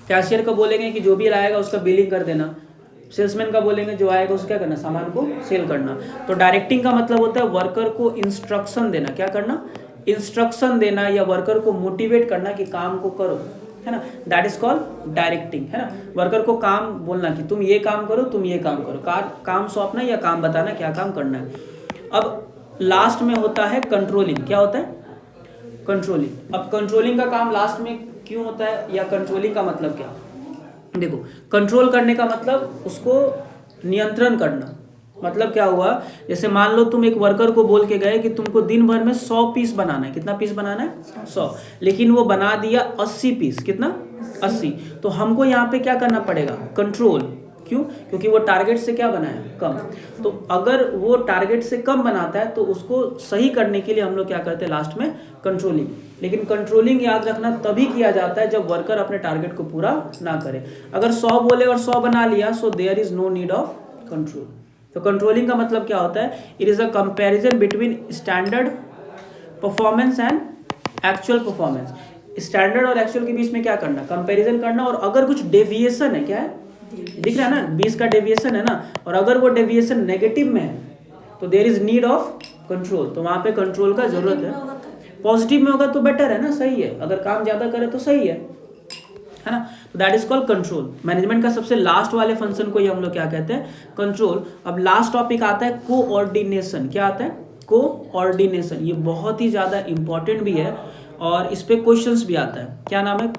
कैशियर को बोलेंगे कि जो भी लाएगा उसका बिलिंग कर देना। सेल्समैन का बोलेंगे जो आएगा उसका क्या करना, सामान को सेल करना। तो डायरेक्टिंग का मतलब होता है वर्कर को इंस्ट्रक्शन देना। क्या करना, इंस्ट्रक्शन देना, या वर्कर को मोटिवेट करना कि काम को करो, है ना। दैट इज कॉल्ड डायरेक्टिंग, है ना। वर्कर को काम बोलना कि तुम ये काम करो, तुम ये काम करो, काम सौंपना या काम बताना क्या काम करना है। अब लास्ट में होता है कंट्रोलिंग। क्या होता है, कंट्रोलिंग। अब कंट्रोलिंग का काम लास्ट में क्यों होता है, या कंट्रोलिंग का मतलब क्या, देखो कंट्रोल करने का मतलब उसको नियंत्रण करना। मतलब क्या हुआ, जैसे मान लो तुम एक वर्कर को बोल के गए कि तुमको दिन भर में 100 पीस बनाना है। कितना पीस बनाना है, 100, लेकिन वो बना दिया 80 पीस। कितना, 80। तो हमको यहाँ पे क्या करना पड़ेगा, कंट्रोल। क्यों, क्योंकि वो टारगेट से क्या बनाया, कम। तो अगर वो टारगेट से कम बनाता है तो उसको सही करने के लिए हम लोग क्या करते हैं, लास्ट में कंट्रोलिंग। लेकिन कंट्रोलिंग याद रखना तभी किया जाता है जब वर्कर अपने टारगेट को पूरा ना करे। अगर 100 बोले और 100 बना लिया, so there is no need of control. तो कंट्रोलिंग का मतलब क्या होता है, it is a comparison between standard performance and actual performance. Standard और एक्चुअल के बीच में क्या करना, कंपैरिजन करना। और अगर कुछ डेविएशन है, क्या है, दिख रहा है ना, 20 का डेविएशन है ना, और अगर वो डेविएशन नेगेटिव में है तो there is need of control. तो वहां पे कंट्रोल का जरूरत है। पॉजिटिव में होगा तो बेटर है ना, सही है। अगर काम ज्यादा करे तो सही है ना। तो that is called control. Management का सबसे लास्ट वाले फंक्शन को ही हम लोग क्या कहते हैं, कंट्रोल। अब लास्ट टॉपिक आता है कोऑर्डिनेशन। क्या आता है, कोऑर्डिनेशन। ये बहुत ही ज्यादा इंपॉर्टेंट भी है और इस पे क्वेश्चंस भी आता है। क्या नाम है,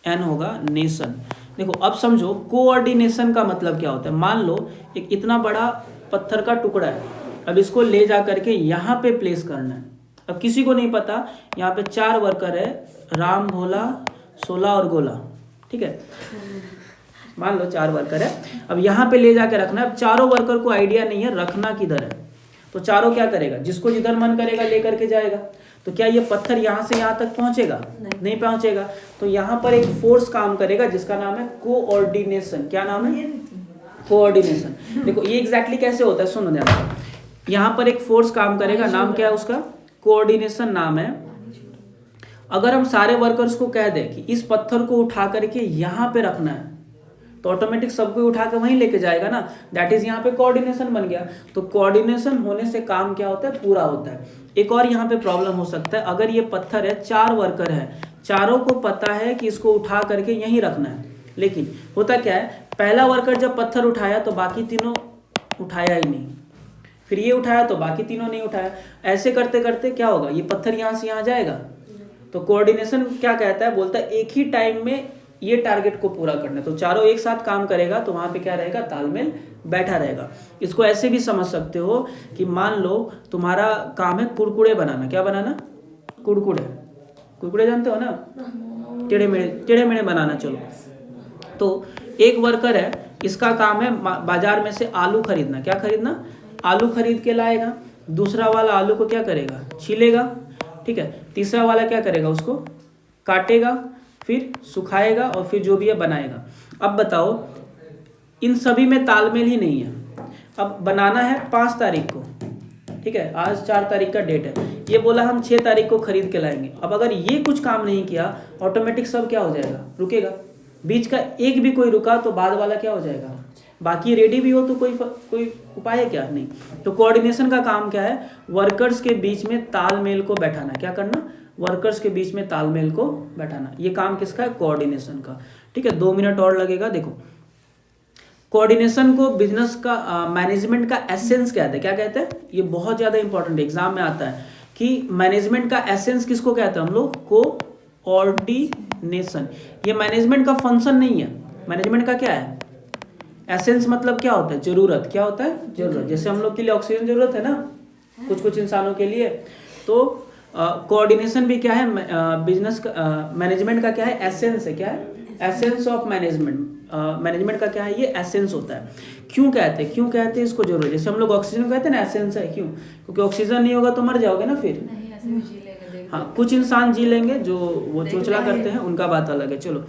एन होगा नेशन। देखो अब समझो कोऑर्डिनेशन का मतलब क्या होता है। मान लो एक इतना बड़ा पत्थर का टुकड़ा है, अब इसको ले जा करके यहाँ पे प्लेस करना है। अब किसी को नहीं पता, यहाँ पे 4 वर्कर है, राम, भोला, सोला और गोला, ठीक है। मान लो 4 वर्कर है, अब यहाँ पे ले जाके रखना है। अब चारों वर्कर को आइडिया नहीं है रखना किधर है, तो चारों क्या करेगा, जिसको जिधर मन करेगा ले करके जाएगा। तो क्या ये पत्थर यहाँ से यहाँ तक पहुंचेगा, नहीं पहुंचेगा। तो यहाँ पर एक फोर्स काम करेगा जिसका नाम है कोऑर्डिनेशन। क्या नाम है, कोऑर्डिनेशन। देखो ये एग्जैक्टली कैसे होता है, सुनो ध्यान। यहाँ पर एक फोर्स काम करेगा, नाम क्या है उसका, कोऑर्डिनेशन नाम है। अगर हम सारे वर्कर्स को कह दें कि इस पत्थर को उठा करके यहाँ पे रखना है, तो ऑटोमेटिक सबको उठा के वहीं लेके जाएगा ना। दैट इज यहाँ पे कोऑर्डिनेशन बन गया। तो कोऑर्डिनेशन होने से काम क्या होता है, पूरा होता है। एक और यहाँ पे प्रॉब्लम हो सकता है, अगर ये पत्थर है, 4 वर्कर है, चारों को पता है कि इसको उठा करके यहीं रखना है, लेकिन होता क्या है, पहला वर्कर जब पत्थर उठाया तो बाकी तीनों उठाया ही नहीं, फिर ये उठाया तो बाकी तीनों नहीं उठाया। ऐसे करते करते क्या होगा, ये पत्थर यहाँ से यहाँ जाएगा। तो कोऑर्डिनेशन क्या कहता है, बोलता है एक ही टाइम में ये टारगेट को पूरा करना है। तो चारों एक साथ काम करेगा तो वहां पे क्या रहेगा, तालमेल बैठा रहेगा। इसको ऐसे भी समझ सकते हो कि मान लो तुम्हारा काम है कुरकुरे बनाना। क्या बनाना, कुरकुरे। कुरकुरे जानते हो ना, टेढ़े मेढ़े बनाना। चलो तो एक वर्कर है, इसका काम है बाजार में से आलू खरीदना। क्या खरीदना, आलू खरीद के लाएगा। दूसरा वाला आलू को क्या करेगा, छीलेगा, ठीक है। तीसरा वाला क्या करेगा, उसको काटेगा, फिर सुखाएगा और फिर जो भी है बनाएगा। अब बताओ, इन सभी में तालमेल ही नहीं है। अब बनाना है 5 तारीख को, ठीक है, आज 4 तारीख का डेट है, ये बोला हम 6 तारीख को खरीद के लाएंगे। अब अगर ये कुछ काम नहीं किया, ऑटोमेटिक सब क्या हो जाएगा, रुकेगा। बीच का एक भी कोई रुका तो बाद वाला क्या हो जाएगा, बाकी रेडी भी हो तो कोई उपाय है क्या, नहीं। तो कोऑर्डिनेशन का काम क्या है, वर्कर्स के बीच में तालमेल को बैठाना। क्या करना, वर्कर्स के बीच में तालमेल को बैठाना। ये काम किसका है, कोऑर्डिनेशन का, ठीक है। 2 मिनट और लगेगा। देखो, कोऑर्डिनेशन को बिजनेस का मैनेजमेंट का एसेंस कहते हैं। क्या कहते हैं, ये बहुत ज़्यादा इंपॉर्टेंट एग्जाम में आता है कि मैनेजमेंट का एसेंस किसको कहते हैं हम लोग, कोऑर्डिनेशन। ये मैनेजमेंट का फंक्शन नहीं है। मैनेजमेंट का क्या है, एसेंस मतलब क्या होता है, जरूरत। क्या होता है, जरूरत। जैसे हम लोग के लिए ऑक्सीजन जरूरत है ना, कुछ इंसानों के लिए। तो कोऑर्डिनेशन भी क्या है, बिजनेस का मैनेजमेंट का क्या है, एसेंस है। क्या है, एसेंस ऑफ मैनेजमेंट। मैनेजमेंट का क्या है, ये एसेंस होता है। क्यों कहते हैं इसको जरूरत। जैसे हम लोग ऑक्सीजन कहते हैं ना, एसेंस है। क्यों, क्योंकि ऑक्सीजन नहीं होगा तो मर जाओगे ना फिर। नहीं, ऐसे भी जी लेंगे। हाँ, कुछ इंसान जी लेंगे जो वो चोचला करते हैं, उनका बात अलग है। चलो,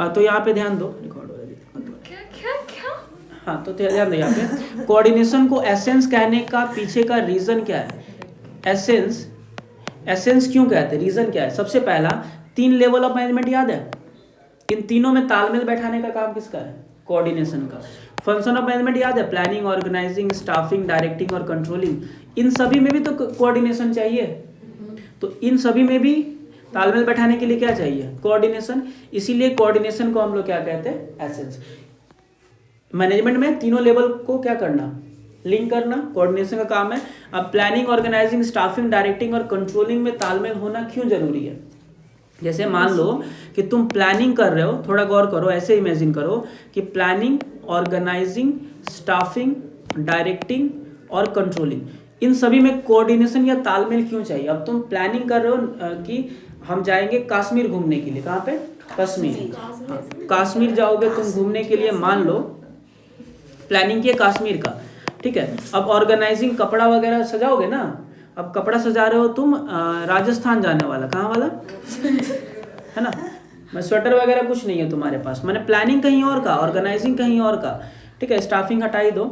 तो यहाँ पे ध्यान दो, रिकॉर्ड हो रहा है। क्या हाँ, तो ध्यान दो यहाँ पे। कोऑर्डिनेशन को एसेंस कहने का पीछे का रीजन क्या है, एसेंस क्यों कहते हैं, रीजन क्या है। सबसे पहला, 3 लेवल ऑफ मैनेजमेंट याद है। इन तीनों में तालमेल बैठाने का काम किसका है, कोऑर्डिनेशन का। फंक्शन ऑफ मैनेजमेंट याद है, प्लानिंग, ऑर्गेनाइजिंग, स्टाफिंग, डायरेक्टिंग और कंट्रोलिंग। इन सभी में भी तो कोऑर्डिनेशन चाहिए। तो इन सभी में भी तालमेल बैठाने के लिए क्या चाहिए, कोऑर्डिनेशन। इसीलिए कोऑर्डिनेशन को हम लोग क्या कहते हैं, एसेंस। मैनेजमेंट में तीनों लेवल को क्या करना, लिंक करना, कोऑर्डिनेशन का काम है। अब प्लानिंग, ऑर्गेनाइजिंग, स्टाफिंग, डायरेक्टिंग और कंट्रोलिंग में तालमेल होना क्यों जरूरी है। जैसे मान लो कि तुम प्लानिंग कर रहे हो, थोड़ा गौर करो, ऐसे इमेजिन करो कि प्लानिंग, ऑर्गेनाइजिंग, स्टाफिंग, डायरेक्टिंग और कंट्रोलिंग, इन सभी में कोऑर्डिनेशन या तालमेल क्यों चाहिए। अब तुम प्लानिंग कर रहे हो कि हम जाएंगे कश्मीर घूमने के लिए। कहाँ पे, कश्मीर। हाँ, कश्मीर जाओगे तुम घूमने के लिए, मान लो प्लानिंग किए कश्मीर का, ठीक है। अब ऑर्गेनाइजिंग, कपड़ा वगैरह सजाओगे ना। अब कपड़ा सजा रहे हो तुम राजस्थान जाने वाला, कहाँ वाला है ना, मैं स्वेटर वगैरह कुछ नहीं है तुम्हारे पास, मैंने प्लानिंग कहीं और का, ऑर्गेनाइजिंग कहीं और का, ठीक है। स्टाफिंग हटाई दो।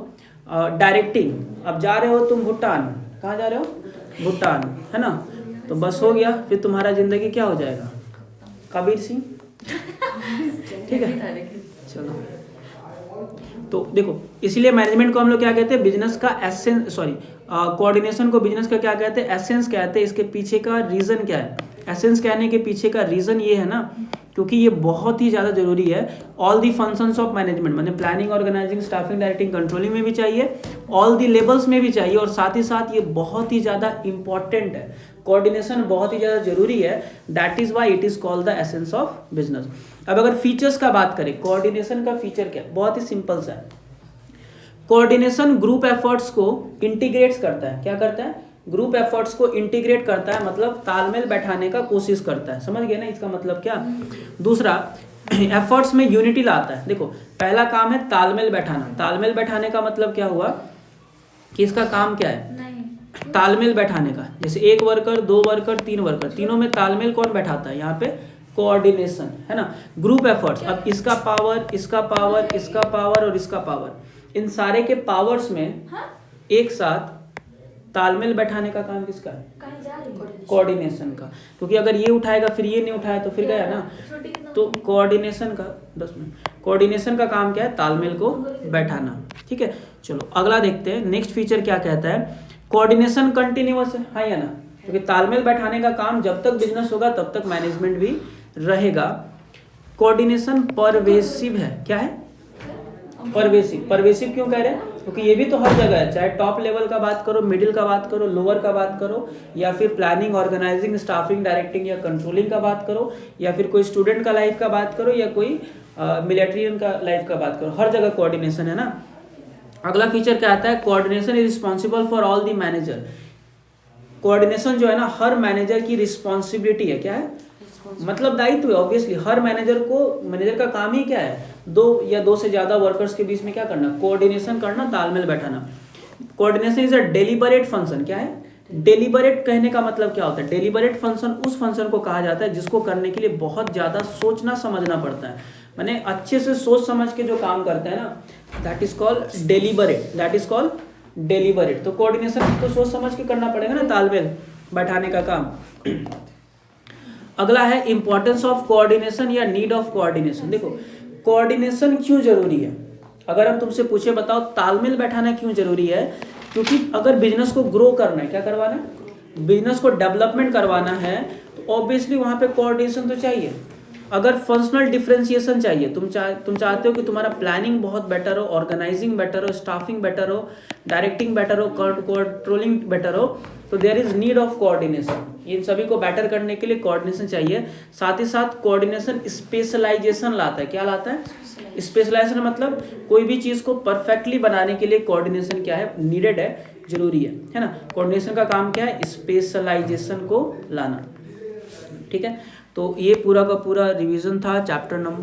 डायरेक्टिंग, अब जा रहे हो तुम भूटान, कहाँ जा रहे हो, भूटान, है ना। तो बस हो गया, फिर तुम्हारा जिंदगी क्या हो जाएगा, कबीर सिंह, ठीक है। चलो, तो देखो, इसलिए मैनेजमेंट को हम लोग क्या कहते हैं, बिजनेस का एसेंस, सॉरी, कोऑर्डिनेशन को बिजनेस का क्या कहते हैं, एसेंस कहते हैं। इसके पीछे का रीजन क्या है, एसेंस कहने के पीछे का रीजन ये है ना, क्योंकि ये बहुत ही ज़्यादा जरूरी है। All the functions of management, मतलब planning, organising, staffing, directing, controlling में भी चाहिए, ऑल दी लेवल्स में भी चाहिए, और साथ ही साथ ये बहुत ही ज़्यादा इंपॉर्टेंट है। कोऑर्डिनेशन बहुत ही ज़्यादा जरूरी है, that is why it is called the essence of business. अब अगर फीचर्स का बात करें, कोऑर्डिनेशन का फीचर क्या है, बहुत ही सिंपल सा है। कोऑर्डिनेशन ग्रुप एफर्ट्स को इंटीग्रेट्स करता है। क्या करता है, ग्रुप एफर्ट्स को इंटीग्रेट करता है, मतलब तालमेल बैठाने का कोशिश करता है। समझ गए ना इसका मतलब क्या। दूसरा, एफर्ट्स में यूनिटी लाता है। देखो, पहला काम है तालमेल बैठाना। तालमेल बैठाने का मतलब क्या हुआ कि इसका काम क्या है, तालमेल बैठाने का। जैसे 1 वर्कर, 2 वर्कर, 3 वर्कर, तीनों में तालमेल कौन बैठाता है, यहाँ पे कोऑर्डिनेशन, है ना। ग्रुप एफर्ट्स, अब इसका पावर, इसका पावर, इसका पावर और इसका पावर, इन सारे के पावर्स में एक साथ तालमेल बैठाने का काम किसका है, कोऑर्डिनेशन का। क्योंकि अगर ये उठाएगा फिर ये नहीं उठाया तो फिर गया ना। तो कोऑर्डिनेशन का 10 मिनट, कोऑर्डिनेशन का काम क्या है, तालमेल को बैठाना, ठीक है। चलो अगला देखते हैं, नेक्स्ट फीचर क्या कहता है, कोऑर्डिनेशन कंटिन्यूअस है, हाँ या ना। क्योंकि तालमेल बैठाने का काम जब तक बिजनेस होगा तब तक मैनेजमेंट भी रहेगा। कोऑर्डिनेशन परवेसिव है। क्या है, परवेसिव। परवेसिव क्यों कह रहे हैं, क्योंकि ये भी तो हर जगह है, चाहे टॉप लेवल का बात करो, मिडिल का बात करो, लोअर का बात करो, या फिर प्लानिंग, ऑर्गेनाइजिंग, स्टाफिंग, डायरेक्टिंग या कंट्रोलिंग का बात करो, या फिर कोई स्टूडेंट का लाइफ का बात करो, या कोई मिलिट्रियन का लाइफ का बात करो, हर जगह कोऑर्डिनेशन है ना। अगला फीचर क्या आता है, coordination is responsible for all the manager. Coordination जो है ना, हर मैनेजर की रिस्पॉन्सिबिलिटी है। क्या है, मतलब दायित्व है। ऑब्वियसली हर मैनेजर का काम ही क्या है, 2 या 2 से ज्यादा वर्कर्स के बीच में क्या करना, कोऑर्डिनेशन करना, तालमेल बैठाना। Coordination is a deliberate function. क्या है, डेलिबरेट कहने का मतलब क्या होता है? डेलिबरेट फंक्शन उस फंक्शन को कहा जाता है जिसको करने के लिए बहुत ज़्यादा सोचना समझना पड़ता है, माने अच्छे से सोच समझ के जो काम करते हैं ना, that is called deliberate, that is called deliberate. तो कोऑर्डिनेशन तो सोच समझ के करना पड़ेगा ना, तालमेल बैठाने का काम। अगला है इंपॉर्टेंस ऑफ कोऑर्डिनेशन या नीड ऑफ कोऑर्डिनेशन। देखो कोऑर्डिनेशन क्यों जरूरी है, अगर हम तुमसे पूछे बताओ तालमेल बैठाना क्यों जरूरी है, क्योंकि अगर बिजनेस को ग्रो करना है, क्या करवाना है, बिजनेस को डेवलपमेंट करवाना है, तो ऑब्वियसली वहाँ पे कोऑर्डिनेशन तो चाहिए। अगर फंक्शनल डिफरेंशिएशन चाहिए, तुम चाहते हो कि तुम्हारा प्लानिंग बहुत बेटर हो, ऑर्गेनाइजिंग बेटर हो, स्टाफिंग बेटर हो, डायरेक्टिंग बेटर हो, कंट्रोलिंग बेटर हो, तो there is need of coordination. इन सभी को बेटर करने के लिए कोऑर्डिनेशन चाहिए। साथ ही साथ कोऑर्डिनेशन स्पेशलाइजेशन लाता है। क्या लाता है? स्पेशलाइजेशन मतलब कोई भी चीज़ को परफेक्टली बनाने के लिए कोऑर्डिनेशन क्या है, नीडेड है, जरूरी है ना। कोऑर्डिनेशन का काम क्या है? स्पेशलाइजेशन को लाना। ठीक है, तो ये पूरा का पूरा रिवीजन था चैप्टर नंबर